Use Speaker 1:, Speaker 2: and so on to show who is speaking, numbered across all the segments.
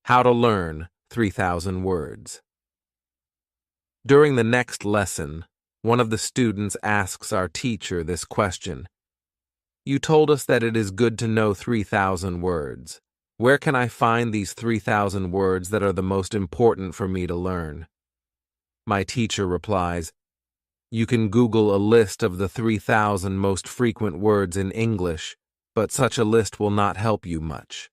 Speaker 1: How to learn 3,000 words. During the next lesson, one of the students asks our teacher this question. You told us that it is good to know 3,000 words. Where can I find these 3,000 words that are the most important for me to learn? My teacher replies, you can Google a list of the 3,000 most frequent words in English, but such a list will not help you much.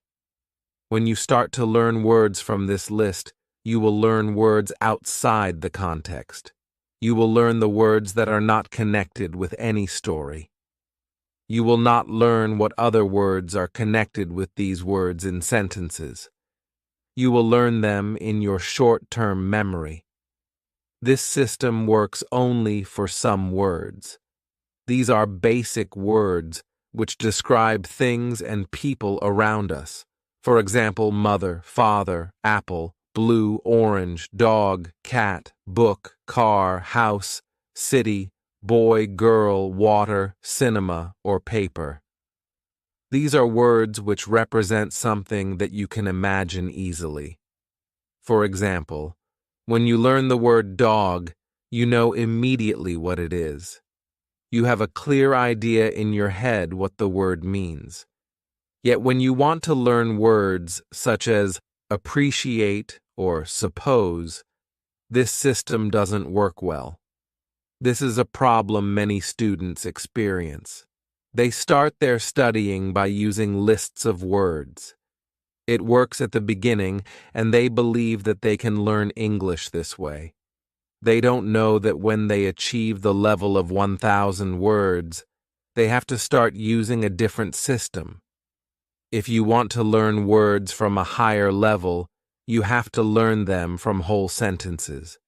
Speaker 1: When you start to learn words from this list, you will learn words outside the context. You will learn the words that are not connected with any story. You will not learn what other words are connected with these words in sentences. You will learn them in your short-term memory. This system works only for some words. These are basic words which describe things and people around us. For example, mother, father, apple, blue, orange, dog, cat, book, car, house, city, boy, girl, water, cinema, or paper. These are words which represent something that you can imagine easily. For example, when you learn the word dog, you know immediately what it is. You have a clear idea in your head what the word means. Yet when you want to learn words such as appreciate or suppose, this system doesn't work well. This is a problem many students experience. They start their studying by using lists of words. It works at the beginning, and they believe that they can learn English this way. They don't know that when they achieve the level of 1,000 words, they have to start using a different system. If you want to learn words from a higher level, you have to learn them from whole sentences.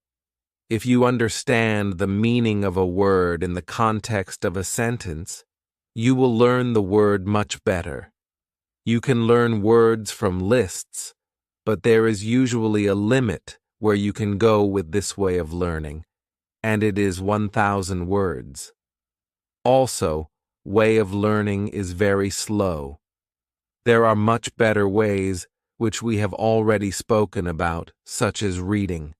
Speaker 1: If you understand the meaning of a word in the context of a sentence, you will learn the word much better. You can learn words from lists, but there is usually a limit where you can go with this way of learning, and it is 1,000 words. Also, way of learning is very slow. There are much better ways which we have already spoken about, such as reading.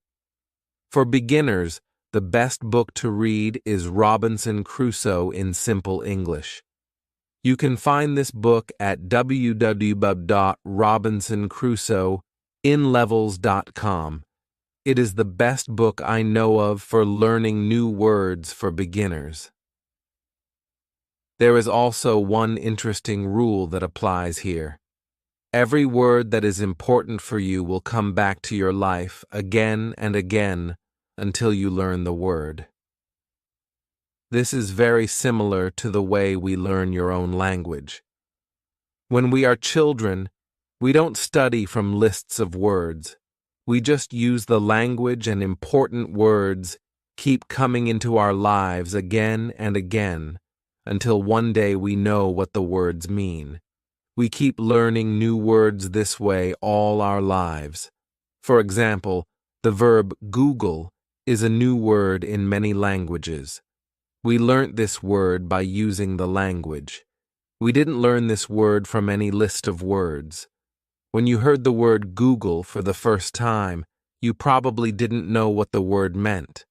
Speaker 1: For beginners, the best book to read is Robinson Crusoe in Simple English. You can find this book at www.robinsoncrusoeinlevels.com. It is the best book I know of for learning new words for beginners. There is also one interesting rule that applies here. Every word that is important for you will come back to your life again and again until you learn the word. This is very similar to the way we learn your own language. When we are children, we don't study from lists of words. We just use the language, and important words keep coming into our lives again and again until one day we know what the words mean. We keep learning new words this way all our lives. For example, the verb Google is a new word in many languages. We learnt this word by using the language. We didn't learn this word from any list of words. When you heard the word Google for the first time, you probably didn't know what the word meant.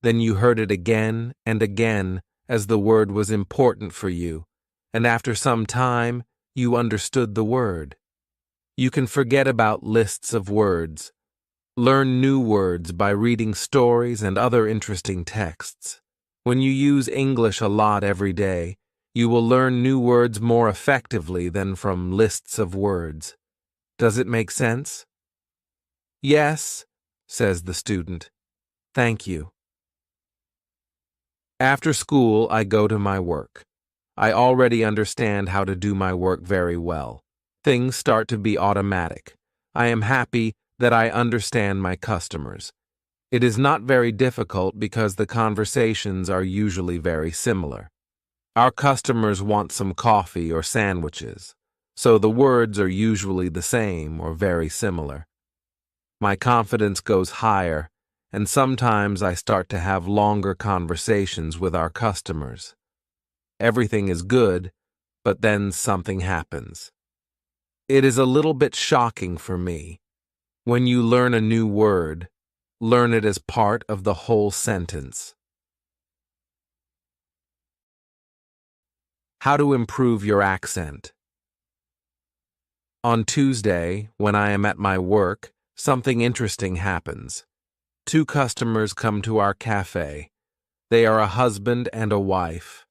Speaker 1: Then you heard it again and again as the word was important for you, and after some time, you understood the word. You can forget about lists of words. Learn new words by reading stories and other interesting texts. When you use English a lot every day, you will learn new words more effectively than from lists of words. Does it make sense? Yes, says the student. Thank you. After school, I go to my work. I already understand how to do my work very well. Things start to be automatic. I am happy that I understand my customers. It is not very difficult because the conversations are usually very similar. Our customers want some coffee or sandwiches, so the words are usually the same or very similar. My confidence goes higher, and sometimes I start to have longer conversations with our customers. Everything is good, but then something happens. It is a little bit shocking for me. When you learn a new word, learn it as part of the whole sentence. How to improve your accent. On Tuesday, when I am at my work, something interesting happens. Two customers come to our cafe. They are a husband and a wife.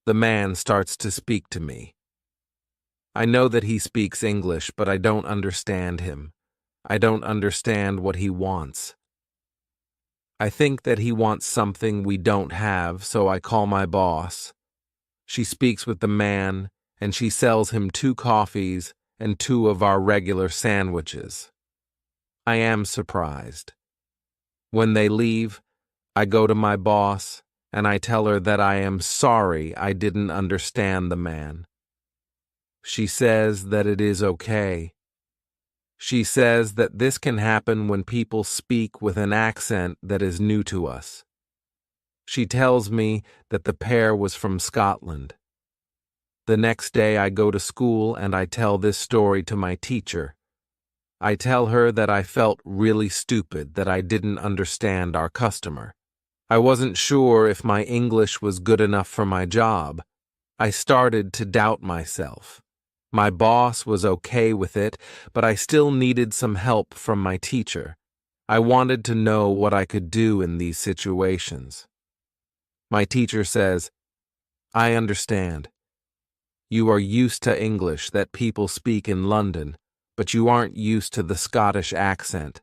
Speaker 1: The man starts to speak to me. I know that he speaks English, but I don't understand him. I don't understand what he wants. I think that he wants something we don't have, so I call my boss. She speaks with the man, and she sells him 2 coffees and 2 of our regular sandwiches. I am surprised. When they leave, I go to my boss, and I tell her that I am sorry I didn't understand the man. She says that it is okay. She says that this can happen when people speak with an accent that is new to us. She tells me that the pair was from Scotland. The next day I go to school and I tell this story to my teacher. I tell her that I felt really stupid that I didn't understand our customer. I wasn't sure if my English was good enough for my job. I started to doubt myself. My boss was okay with it, but I still needed some help from my teacher. I wanted to know what I could do in these situations. My teacher says, "I understand. You are used to English that people speak in London, but you aren't used to the Scottish accent.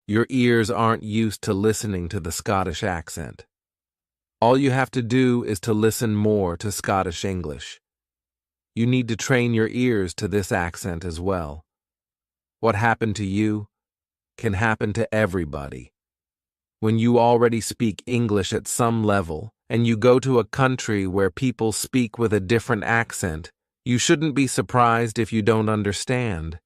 Speaker 1: Your ears aren't used to listening to the Scottish accent. All you have to do is to listen more to Scottish English. You need to train your ears to this accent as well. What happened to you can happen to everybody. When you already speak English at some level, and you go to a country where people speak with a different accent, you shouldn't be surprised if you don't understand.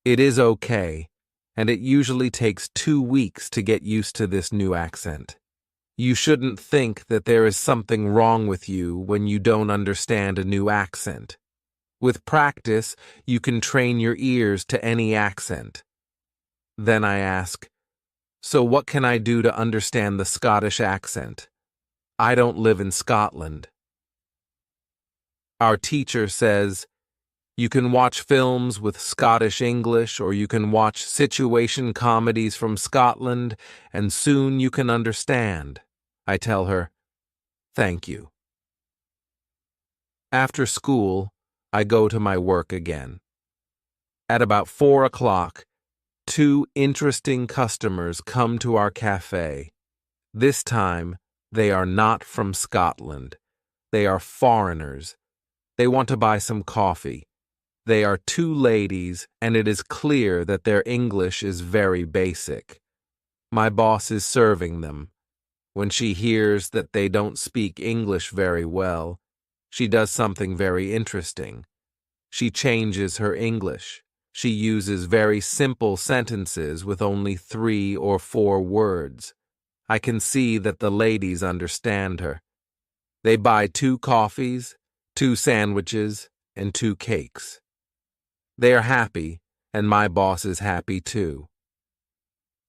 Speaker 1: It is okay, and it usually takes 2 weeks to get used to this new accent. You shouldn't think that there is something wrong with you when you don't understand a new accent. With practice, you can train your ears to any accent." Then I ask, "So what can I do to understand the Scottish accent? I don't live in Scotland." Our teacher says, "You can watch films with Scottish English, or you can watch situation comedies from Scotland, and soon you can understand." I tell her, "Thank you." After school, I go to my work again. At about 4 o'clock, 2 interesting customers come to our cafe. This time, they are not from Scotland. They are foreigners. They want to buy some coffee. They are 2 ladies, and it is clear that their English is very basic. My boss is serving them. When she hears that they don't speak English very well, she does something very interesting. She changes her English. She uses very simple sentences with only 3 or 4 words. I can see that the ladies understand her. They buy 2 coffees, 2 sandwiches, and 2 cakes. They are happy, and my boss is happy too.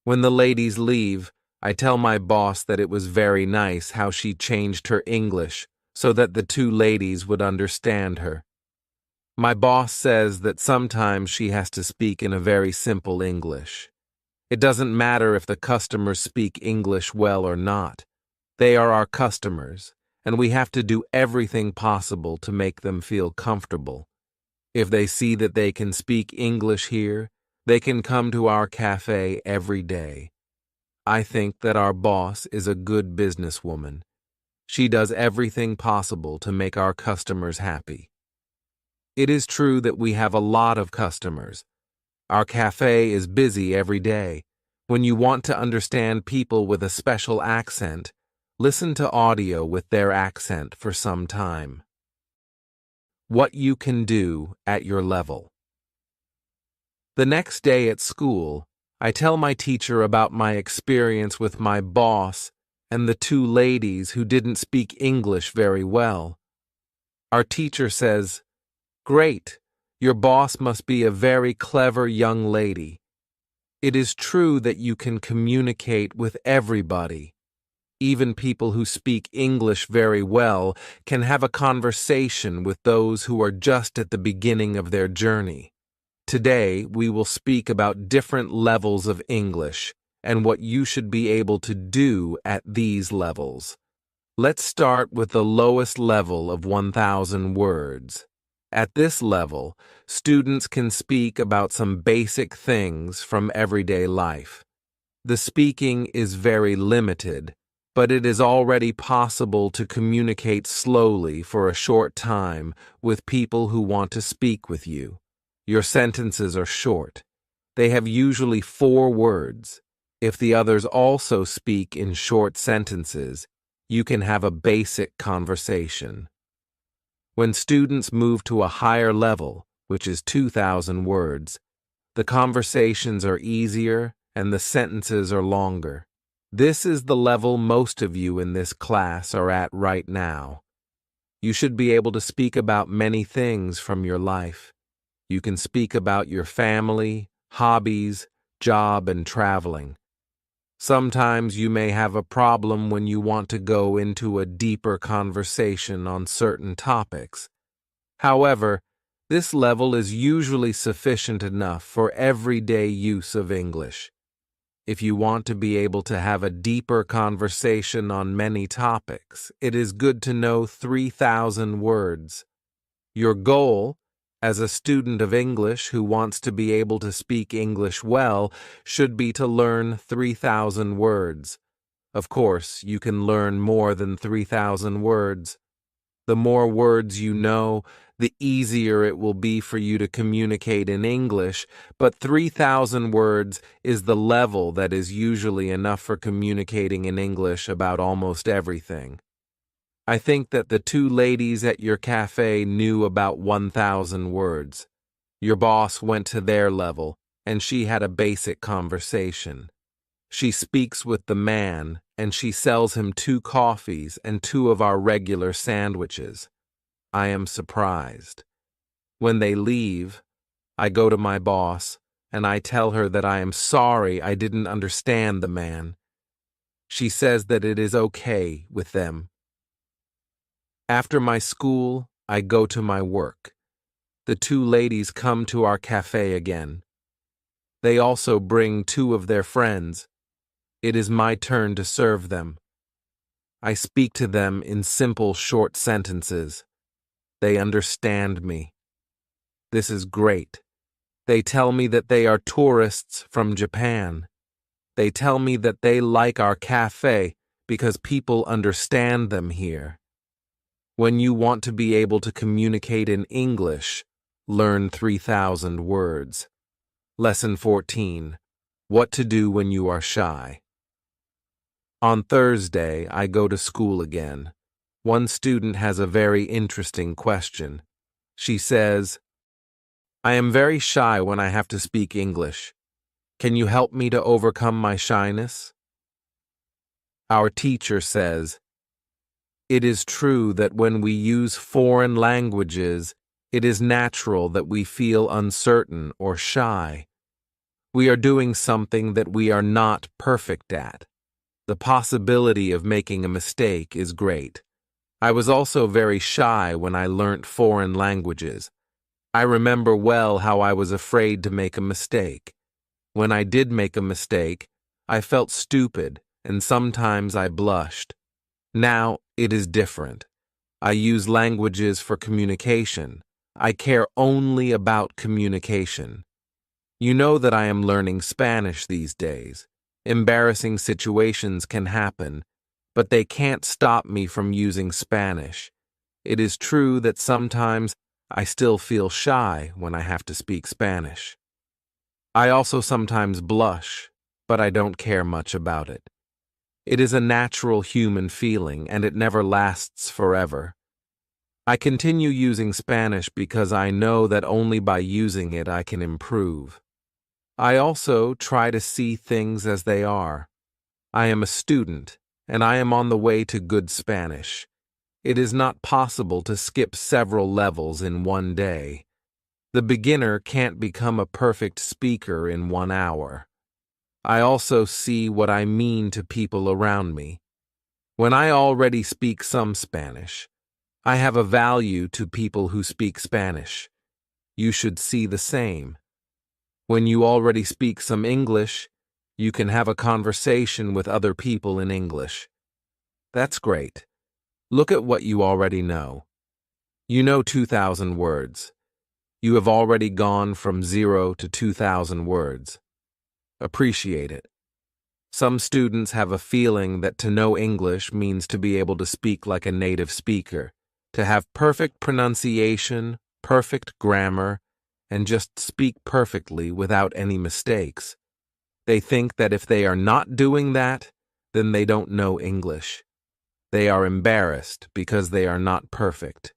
Speaker 1: When the ladies leave, I tell my boss that it was very nice how she changed her English so that the 2 ladies would understand her. My boss says that sometimes she has to speak in a very simple English. It doesn't matter if the customers speak English well or not. They are our customers, and we have to do everything possible to make them feel comfortable. If they see that they can speak English here, they can come to our cafe every day. I think that our boss is a good businesswoman. She does everything possible to make our customers happy. It is true that we have a lot of customers. Our cafe is busy every day. When you want to understand people with a special accent, listen to audio with their accent for some time. What you can do at your level. The next day at school, I tell my teacher about my experience with my boss and the 2 ladies who didn't speak English very well. Our teacher says, "Great, Your boss must be a very clever young lady. It is true that you can communicate with everybody. Even people who speak English very well can have a conversation with those who are just at the beginning of their journey. Today, we will speak about different levels of English and what you should be able to do at these levels. Let's start with the lowest level of 1,000 words. At this level, students can speak about some basic things from everyday life. The speaking is very limited, but it is already possible to communicate slowly for a short time with people who want to speak with you. Your sentences are short. They have usually 4 words. If the others also speak in short sentences, you can have a basic conversation. When students move to a higher level, which is 2,000 words, the conversations are easier and the sentences are longer. This is the level most of you in this class are at right now. You should be able to speak about many things from your life. You can speak about your family, hobbies, job, and traveling. Sometimes you may have a problem when you want to go into a deeper conversation on certain topics. However, this level is usually sufficient enough for everyday use of English. If you want to be able to have a deeper conversation on many topics, it is good to know 3,000 words. Your goal, as a student of English who wants to be able to speak English well, should be to learn 3,000 words. Of course, you can learn more than 3,000 words. The more words you know, the easier it will be for you to communicate in English, but 3,000 words is the level that is usually enough for communicating in English about almost everything. I think that the 2 ladies at your cafe knew about 1,000 words. Your boss went to their level, and she had a basic conversation. She speaks with the man, and she sells him 2 coffees and 2 of our regular sandwiches. I am surprised. When they leave, I go to my boss, and I tell her that I am sorry I didn't understand the man. She says that it is okay with them. After my school, I go to my work. The 2 ladies come to our cafe again. They also bring 2 of their friends. It is my turn to serve them. I speak to them in simple, short sentences. They understand me. This is great. They tell me that they are tourists from Japan. They tell me that they like our cafe because people understand them here. When you want to be able to communicate in English, learn 3,000 words. Lesson 14. What to do when you are shy. On Thursday, I go to school again. One student has a very interesting question. She says, I am very shy when I have to speak English. Can you help me to overcome my shyness? Our teacher says, it is true that when we use foreign languages, it is natural that we feel uncertain or shy. We are doing something that we are not perfect at. The possibility of making a mistake is great. I was also very shy when I learnt foreign languages. I remember well how I was afraid to make a mistake. When I did make a mistake, I felt stupid and sometimes I blushed. Now it is different. I use languages for communication. I care only about communication. You know that I am learning Spanish these days. Embarrassing situations can happen, but they can't stop me from using Spanish. It is true that sometimes I still feel shy when I have to speak Spanish. I also sometimes blush, but I don't care much about it. It is a natural human feeling, and it never lasts forever. I continue using Spanish because I know that only by using it I can improve. I also try to see things as they are. I am a student, and I am on the way to good Spanish. It is not possible to skip several levels in one day. The beginner can't become a perfect speaker in 1 hour. I also see what I mean to people around me. When I already speak some Spanish, I have a value to people who speak Spanish. You should see the same. When you already speak some English, you can have a conversation with other people in English. That's great. Look at what you already know. You know 2,000 words. You have already gone from 0 to 2,000 words. Appreciate it. Some students have a feeling that to know English means to be able to speak like a native speaker, to have perfect pronunciation, perfect grammar, and just speak perfectly without any mistakes. They think that if they are not doing that, then they don't know English. They are embarrassed because they are not perfect.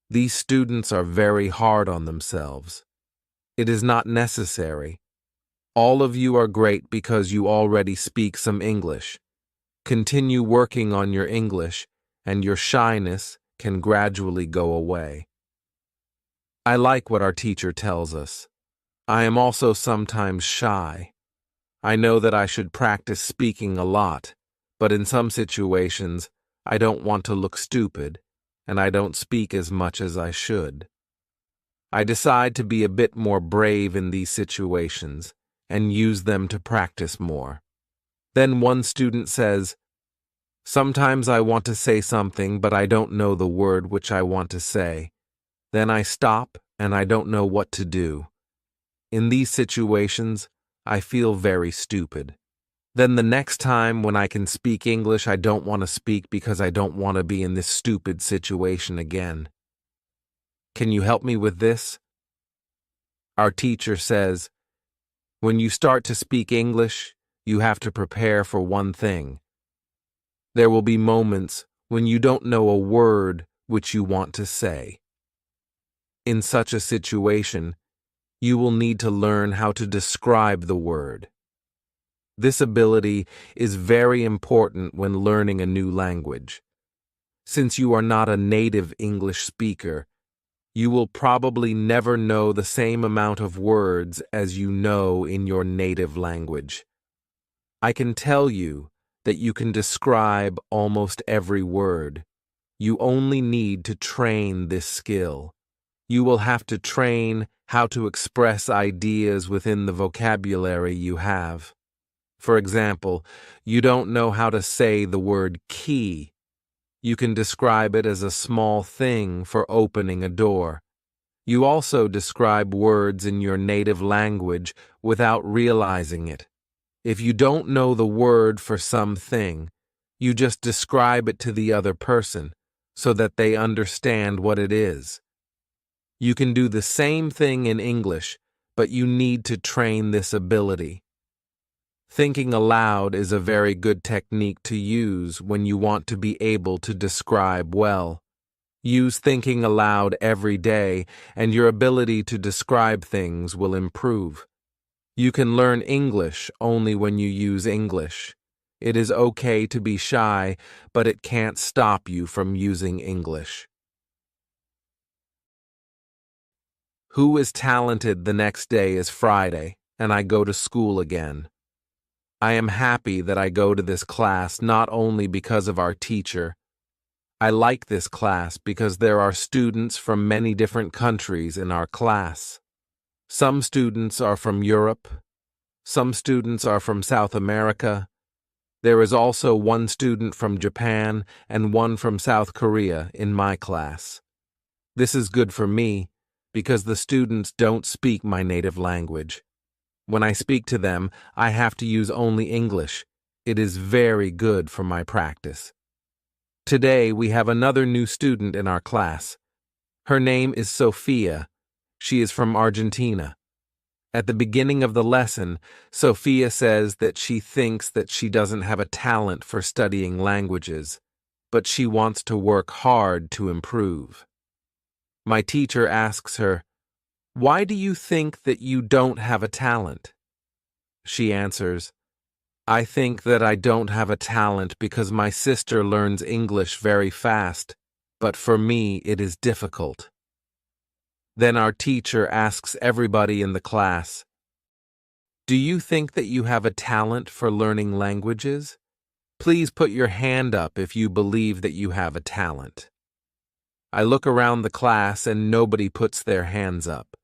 Speaker 1: These students are very hard on themselves. It is not necessary. All of you are great because you already speak some English. Continue working on your English, and your shyness can gradually go away. I like what our teacher tells us. I am also sometimes shy. I know that I should practice speaking a lot, but in some situations, I don't want to look stupid, and I don't speak as much as I should. I decide to be a bit more brave in these situations and use them to practice more. Then one student says, "Sometimes I want to say something, but I don't know the word which I want to say. Then I stop and I don't know what to do. In these situations, I feel very stupid. Then the next time when I can speak English, I don't want to speak because I don't want to be in this stupid situation again. Can you help me with this?" Our teacher says, when you start to speak English, you have to prepare for one thing. There will be moments when you don't know a word which you want to say. In such a situation, you will need to learn how to describe the word. This ability is very important when learning a new language. Since you are not a native English speaker, you will probably never know the same amount of words as you know in your native language. I can tell you that you can describe almost every word. You only need to train this skill. You will have to train how to express ideas within the vocabulary you have. For example, you don't know how to say the word key. You can describe it as a small thing for opening a door. You also describe words in your native language without realizing it. If you don't know the word for something, you just describe it to the other person so that they understand what it is. You can do the same thing in English, but you need to train this ability. Thinking aloud is a very good technique to use when you want to be able to describe well. Use thinking aloud every day, and your ability to describe things will improve. You can learn English only when you use English. It is okay to be shy, but it can't stop you from using English. Who is talented? The next day is Friday, and I go to school again. I am happy that I go to this class not only because of our teacher. I like this class because there are students from many different countries in our class. Some students are from Europe. Some students are from South America. There is also one student from Japan and one from South Korea in my class. This is good for me because the students don't speak my native language. When I speak to them, I have to use only English. It is very good for my practice. Today, we have another new student in our class. Her name is Sophia. She is from Argentina. At the beginning of the lesson, Sophia says that she thinks that she doesn't have a talent for studying languages, but she wants to work hard to improve. My teacher asks her, "Why do you think that you don't have a talent?" She answers, "I think that I don't have a talent because my sister learns English very fast, but for me it is difficult." Then our teacher asks everybody in the class, "Do you think that you have a talent for learning languages? Please put your hand up if you believe that you have a talent." I look around the class and nobody puts their hands up.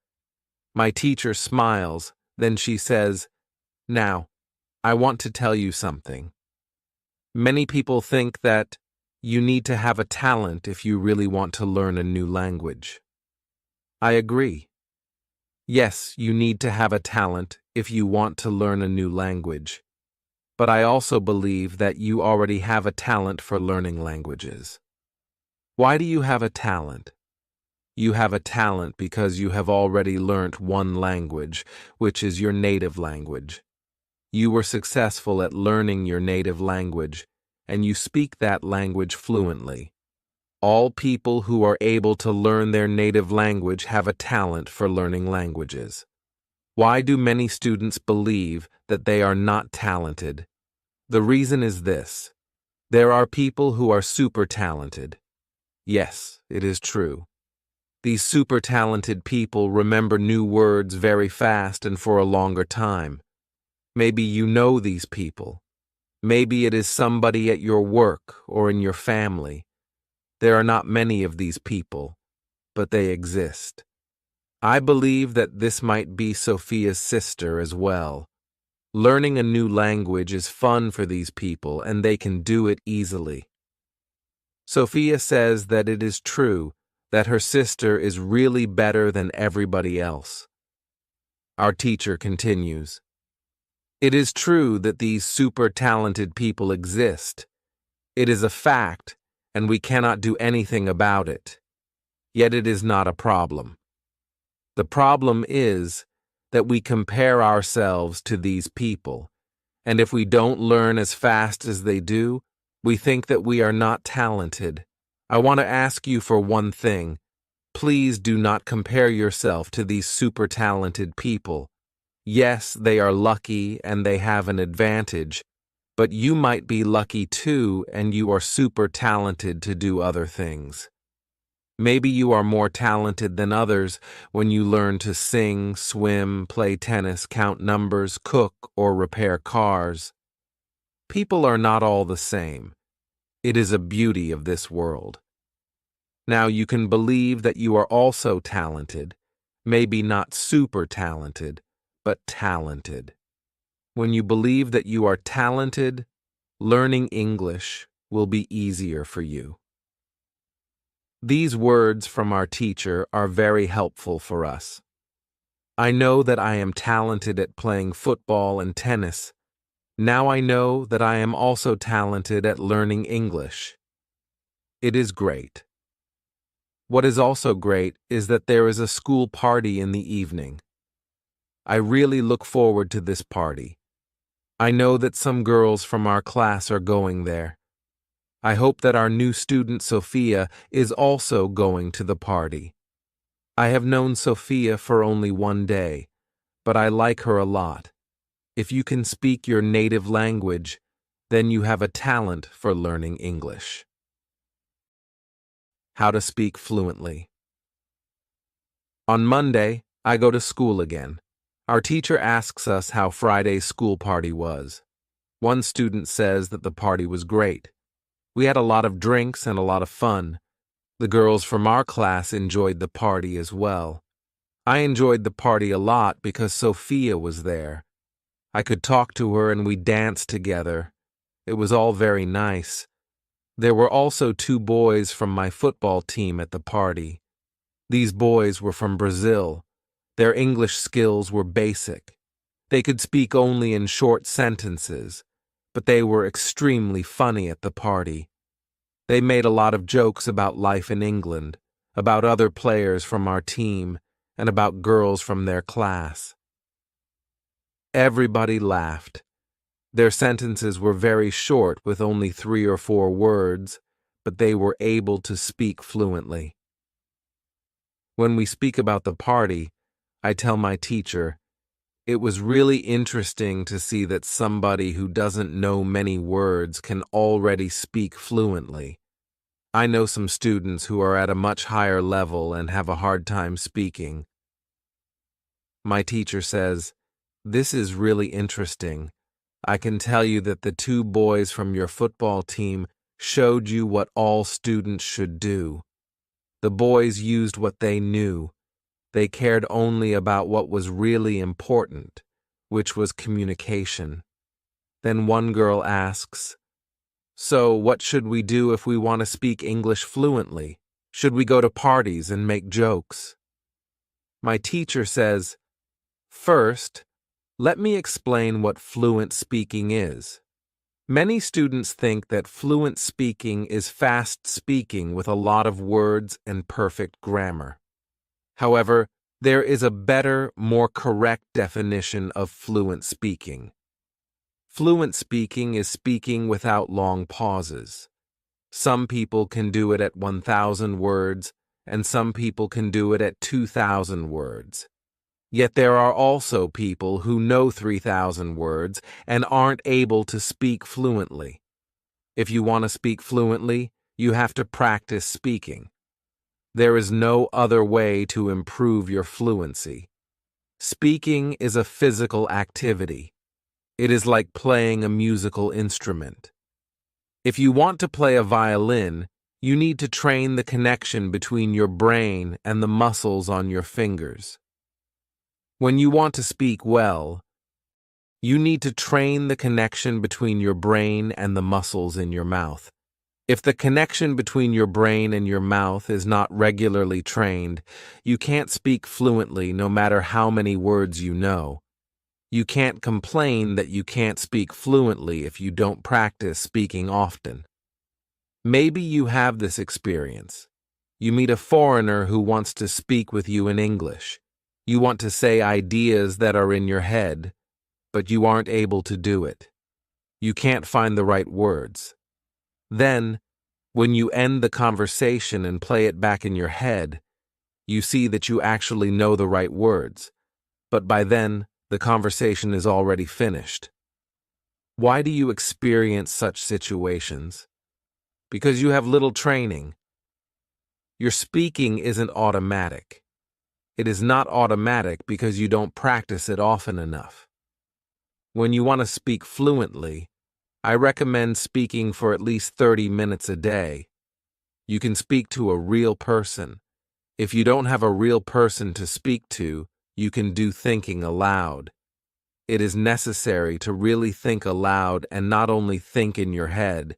Speaker 1: My teacher smiles, then she says, "Now, I want to tell you something. Many people think that you need to have a talent if you really want to learn a new language. I agree. Yes, you need to have a talent if you want to learn a new language. But I also believe that you already have a talent for learning languages. Why do you have a talent? You have a talent because you have already learnt one language, which is your native language. You were successful at learning your native language, and you speak that language fluently. All people who are able to learn their native language have a talent for learning languages. Why do many students believe that they are not talented? The reason is this. There are people who are super talented. Yes, it is true. These super talented people remember new words very fast and for a longer time. Maybe you know these people. Maybe it is somebody at your work or in your family. There are not many of these people, but they exist. I believe that this might be Sophia's sister as well. Learning a new language is fun for these people, and they can do it easily. Sophia says that it is true that her sister is really better than everybody else. Our teacher continues, "It is true that these super talented people exist. It is a fact, and we cannot do anything about it. Yet it is not a problem. The problem is that we compare ourselves to these people, and if we don't learn as fast as they do, we think that we are not talented. I want to ask you for one thing. Please do not compare yourself to these super talented people. Yes, they are lucky and they have an advantage, but you might be lucky too and you are super talented to do other things. Maybe you are more talented than others when you learn to sing, swim, play tennis, count numbers, cook, or repair cars. People are not all the same. It is a beauty of this world. Now you can believe that you are also talented, maybe not super talented, but talented. When you believe that you are talented, learning English will be easier for you." These words from our teacher are very helpful for us. I know that I am talented at playing football and tennis. Now I know that I am also talented at learning English. It is great. What is also great is that there is a school party in the evening. I really look forward to this party. I know that some girls from our class are going there. I hope that our new student Sophia is also going to the party. I have known Sophia for only one day, but I like her a lot. If you can speak your native language, then you have a talent for learning English. How to speak fluently. On Monday, I go to school again. Our teacher asks us how Friday's school party was. One student says that the party was great. We had a lot of drinks and a lot of fun. The girls from our class enjoyed the party as well. I enjoyed the party a lot because Sophia was there. I could talk to her and we danced together. It was all very nice. There were also 2 boys from my football team at the party. These boys were from Brazil. Their English skills were basic. They could speak only in short sentences, but they were extremely funny at the party. They made a lot of jokes about life in England, about other players from our team, and about girls from their class. Everybody laughed. Their sentences were very short with only 3 or 4 words, but they were able to speak fluently. When we speak about the party, I tell my teacher, "It was really interesting to see that somebody who doesn't know many words can already speak fluently. I know some students who are at a much higher level and have a hard time speaking. My teacher says, "This is really interesting. I can tell you that the two boys from your football team showed you what all students should do. The boys used what they knew. They cared only about what was really important, which was communication." Then one girl asks, "So what should we do if we want to speak English fluently? Should we go to parties and make jokes?" My teacher says, "First, let me explain what fluent speaking is. Many students think that fluent speaking is fast speaking with a lot of words and perfect grammar. However, there is a better, more correct definition of fluent speaking. Fluent speaking is speaking without long pauses. Some people can do it at 1,000 words, and some people can do it at 2,000 words. Yet there are also people who know 3,000 words and aren't able to speak fluently. If you want to speak fluently, you have to practice speaking. There is no other way to improve your fluency. Speaking is a physical activity. It is like playing a musical instrument. If you want to play a violin, you need to train the connection between your brain and the muscles on your fingers. When you want to speak well, you need to train the connection between your brain and the muscles in your mouth. If the connection between your brain and your mouth is not regularly trained, you can't speak fluently no matter how many words you know. You can't complain that you can't speak fluently if you don't practice speaking often. Maybe you have this experience. You meet a foreigner who wants to speak with you in English. You want to say ideas that are in your head, but you aren't able to do it. You can't find the right words. Then, when you end the conversation and play it back in your head, you see that you actually know the right words, but by then, the conversation is already finished. Why do you experience such situations? Because you have little training. Your speaking isn't automatic. It is not automatic because you don't practice it often enough. When you want to speak fluently, I recommend speaking for at least 30 minutes a day. You can speak to a real person. If you don't have a real person to speak to, you can do thinking aloud. It is necessary to really think aloud and not only think in your head.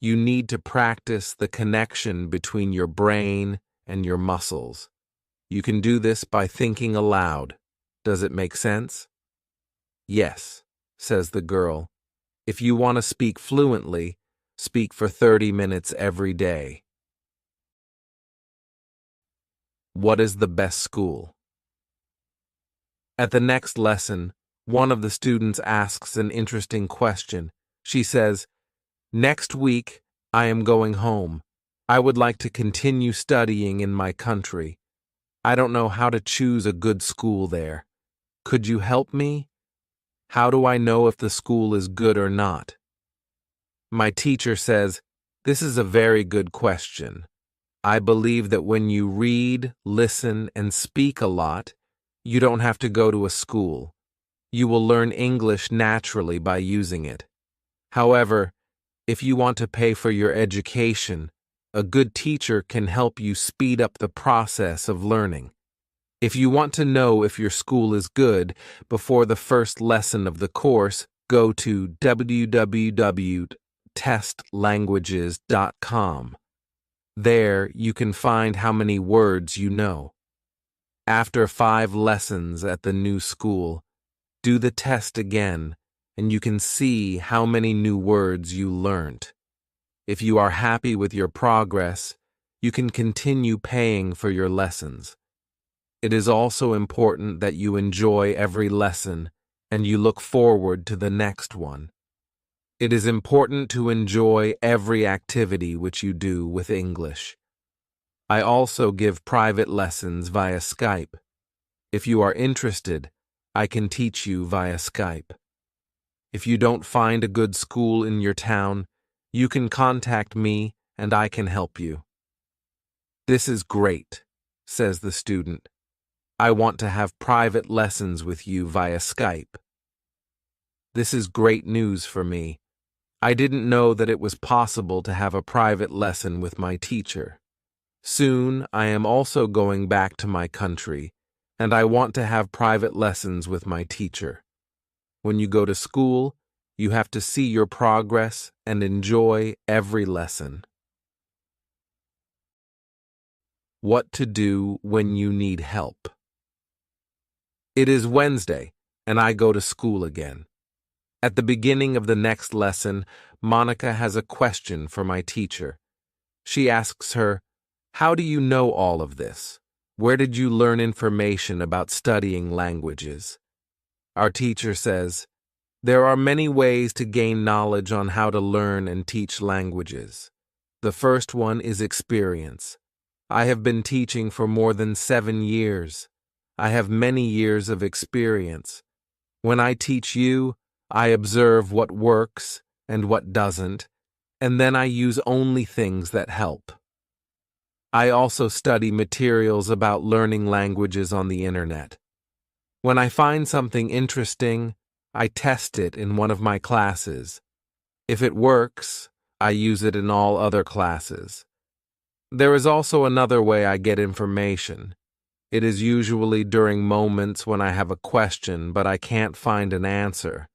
Speaker 1: You need to practice the connection between your brain and your muscles. You can do this by thinking aloud. Does it make sense? Yes, says the girl. If you want to speak fluently, speak for 30 minutes every day. What is the best school? At the next lesson, one of the students asks an interesting question. She says, "Next week, I am going home. I would like to continue studying in my country. I don't know how to choose a good school there. Could you help me? How do I know if the school is good or not?" My teacher says, "This is a very good question. I believe that when you read, listen, and speak a lot, you don't have to go to a school. You will learn English naturally by using it. However, if you want to pay for your education, a good teacher can help you speed up the process of learning. If you want to know if your school is good, before the first lesson of the course, go to www.testlanguages.com. There, you can find how many words you know. After 5 lessons at the new school, do the test again, and you can see how many new words you learnt. If you are happy with your progress, you can continue paying for your lessons. It is also important that you enjoy every lesson and you look forward to the next one. It is important to enjoy every activity which you do with English. I also give private lessons via Skype. If you are interested, I can teach you via Skype. If you don't find a good school in your town, you can contact me and I can help you." "This is great," says the student. "I want to have private lessons with you via Skype." This is great news for me. I didn't know that it was possible to have a private lesson with my teacher. Soon, I am also going back to my country, and I want to have private lessons with my teacher. When you go to school, you have to see your progress and enjoy every lesson. What to do when you need help. It is Wednesday, and I go to school again. At the beginning of the next lesson, Monica has a question for my teacher. She asks her, "How do you know all of this? Where did you learn information about studying languages?" Our teacher says, "There are many ways to gain knowledge on how to learn and teach languages. The first one is experience. I have been teaching for more than 7 years. I have many years of experience. When I teach you, I observe what works and what doesn't, and then I use only things that help. I also study materials about learning languages on the internet. When I find something interesting, I test it in one of my classes. If it works, I use it in all other classes. There is also another way I get information. It is usually during moments when I have a question but I can't find an answer.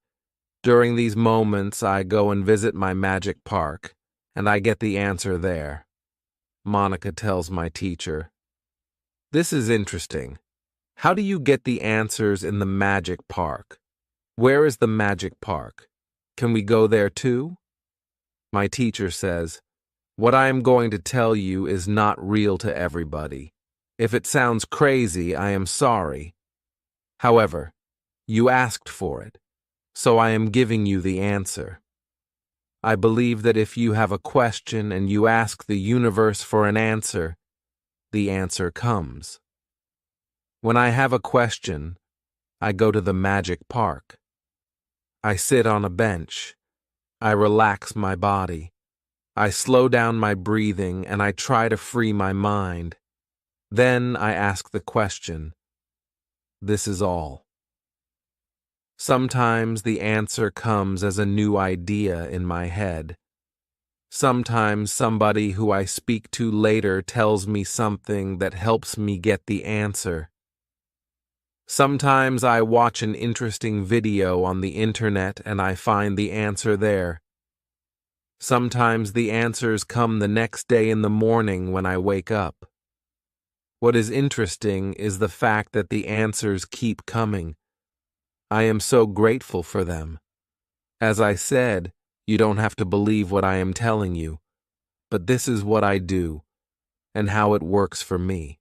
Speaker 1: During these moments, I go and visit my magic park, and I get the answer there." Monica tells my teacher, "This is interesting. How do you get the answers in the magic park? Where is the magic park? Can we go there too?" My teacher says, "What I am going to tell you is not real to everybody. If it sounds crazy, I am sorry. However, you asked for it, so I am giving you the answer. I believe that if you have a question and you ask the universe for an answer, the answer comes. When I have a question, I go to the magic park. I sit on a bench. I relax my body. I slow down my breathing and I try to free my mind. Then I ask the question. This is all. Sometimes the answer comes as a new idea in my head. Sometimes somebody who I speak to later tells me something that helps me get the answer. Sometimes I watch an interesting video on the internet and I find the answer there. Sometimes the answers come the next day in the morning when I wake up. What is interesting is the fact that the answers keep coming. I am so grateful for them. As I said, you don't have to believe what I am telling you, but this is what I do and how it works for me.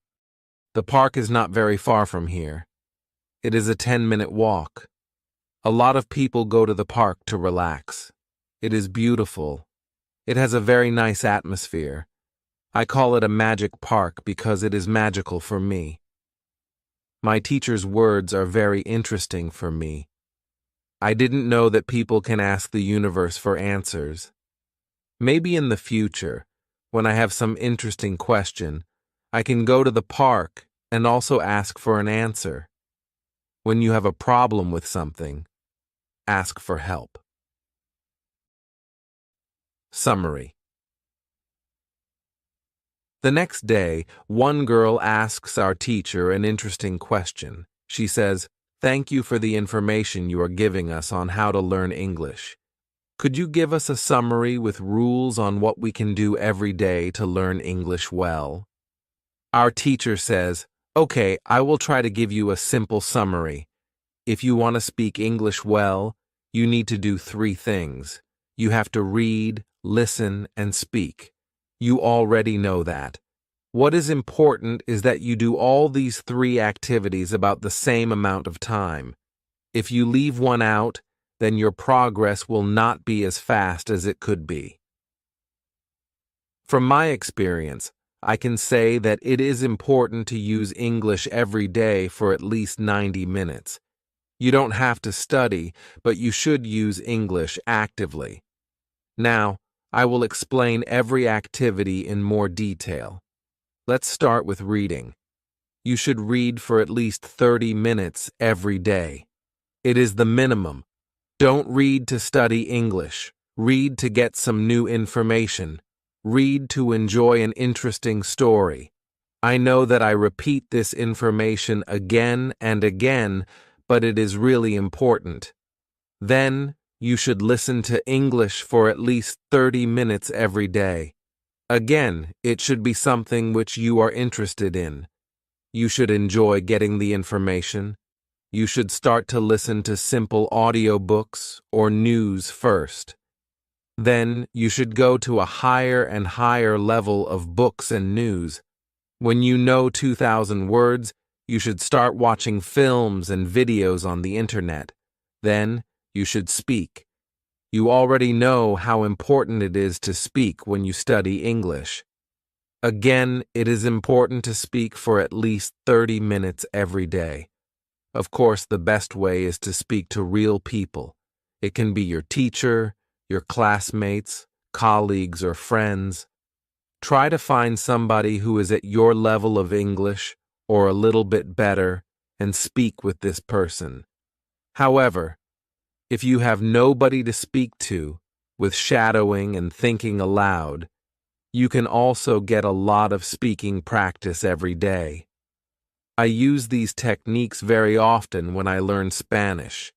Speaker 1: The park is not very far from here. It is a 10-minute walk. A lot of people go to the park to relax. It is beautiful. It has a very nice atmosphere. I call it a magic park because it is magical for me. My teacher's words are very interesting for me. I didn't know that people can ask the universe for answers. Maybe in the future, when I have some interesting question, I can go to the park and also ask for an answer. When you have a problem with something, ask for help. Summary. The next day, one girl asks our teacher an interesting question. She says, "Thank you for the information you are giving us on how to learn English. Could you give us a summary with rules on what we can do every day to learn English well?" Our teacher says, "Okay, I will try to give you a simple summary. If you want to speak English well, you need to do 3 things. You have to read, listen, and speak. You already know that. What is important is that you do all these 3 activities about the same amount of time. If you leave one out, then your progress will not be as fast as it could be." From my experience, I can say that it is important to use English every day for at least 90 minutes. You don't have to study, but you should use English actively. Now, I will explain every activity in more detail. Let's start with reading. You should read for at least 30 minutes every day. It is the minimum. Don't read to study English. Read to get some new information. Read to enjoy an interesting story. I know that I repeat this information again and again, but it is really important. Then, you should listen to English for at least 30 minutes every day. Again, it should be something which you are interested in. You should enjoy getting the information. You should start to listen to simple audiobooks or news first. Then, you should go to a higher and higher level of books and news. When you know 2,000 words, you should start watching films and videos on the internet. Then, you should speak. You already know how important it is to speak when you study English. Again, it is important to speak for at least 30 minutes every day. Of course, the best way is to speak to real people. It can be your teacher, your classmates, colleagues, or friends. Try to find somebody who is at your level of English or a little bit better and speak with this person. However, if you have nobody to speak to, with shadowing and thinking aloud, you can also get a lot of speaking practice every day. I use these techniques very often when I learn Spanish.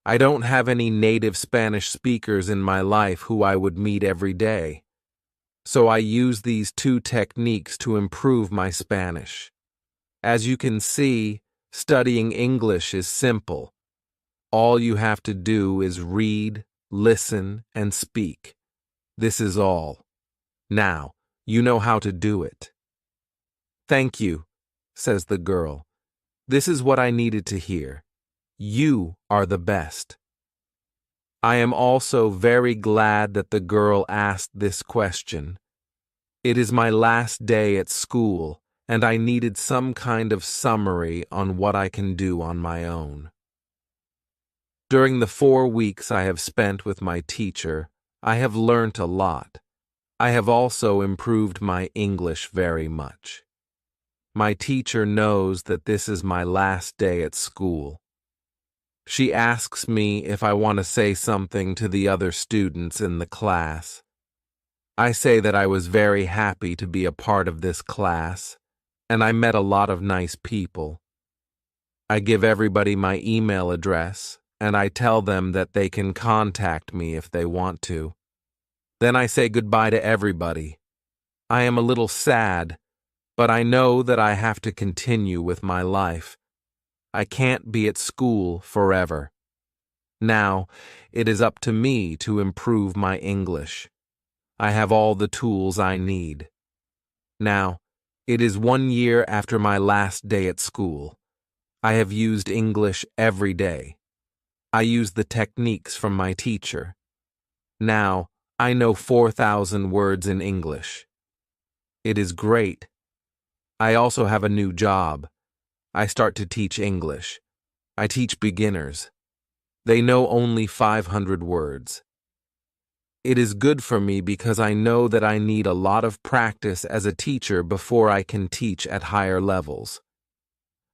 Speaker 1: I don't have any native Spanish speakers in my life who I would meet every day. So I use these two techniques to improve my Spanish. As you can see, studying English is simple. All you have to do is read, listen, and speak. This is all. Now, you know how to do it. Thank you, says the girl. This is what I needed to hear. You are the best. I am also very glad that the girl asked this question. It is my last day at school, and I needed some kind of summary on what I can do on my own. During the 4 weeks I have spent with my teacher, I have learnt a lot. I have also improved my English very much. My teacher knows that this is my last day at school. She asks me if I want to say something to the other students in the class. I say that I was very happy to be a part of this class, and I met a lot of nice people. I give everybody my email address, and I tell them that they can contact me if they want to. Then I say goodbye to everybody. I am a little sad, but I know that I have to continue with my life. I can't be at school forever. Now, it is up to me to improve my English. I have all the tools I need. Now, it is 1 year after my last day at school. I have used English every day. I use the techniques from my teacher. Now, I know 4,000 words in English. It is great. I also have a new job. I start to teach English. I teach beginners. They know only 500 words. It is good for me because I know that I need a lot of practice as a teacher before I can teach at higher levels.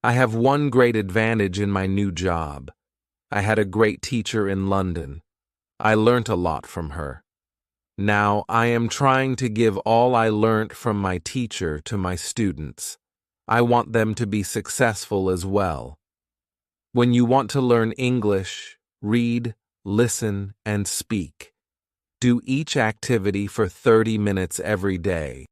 Speaker 1: I have one great advantage in my new job. I had a great teacher in London. I learnt a lot from her. Now I am trying to give all I learnt from my teacher to my students. I want them to be successful as well. When you want to learn English, read, listen, and speak. Do each activity for 30 minutes every day.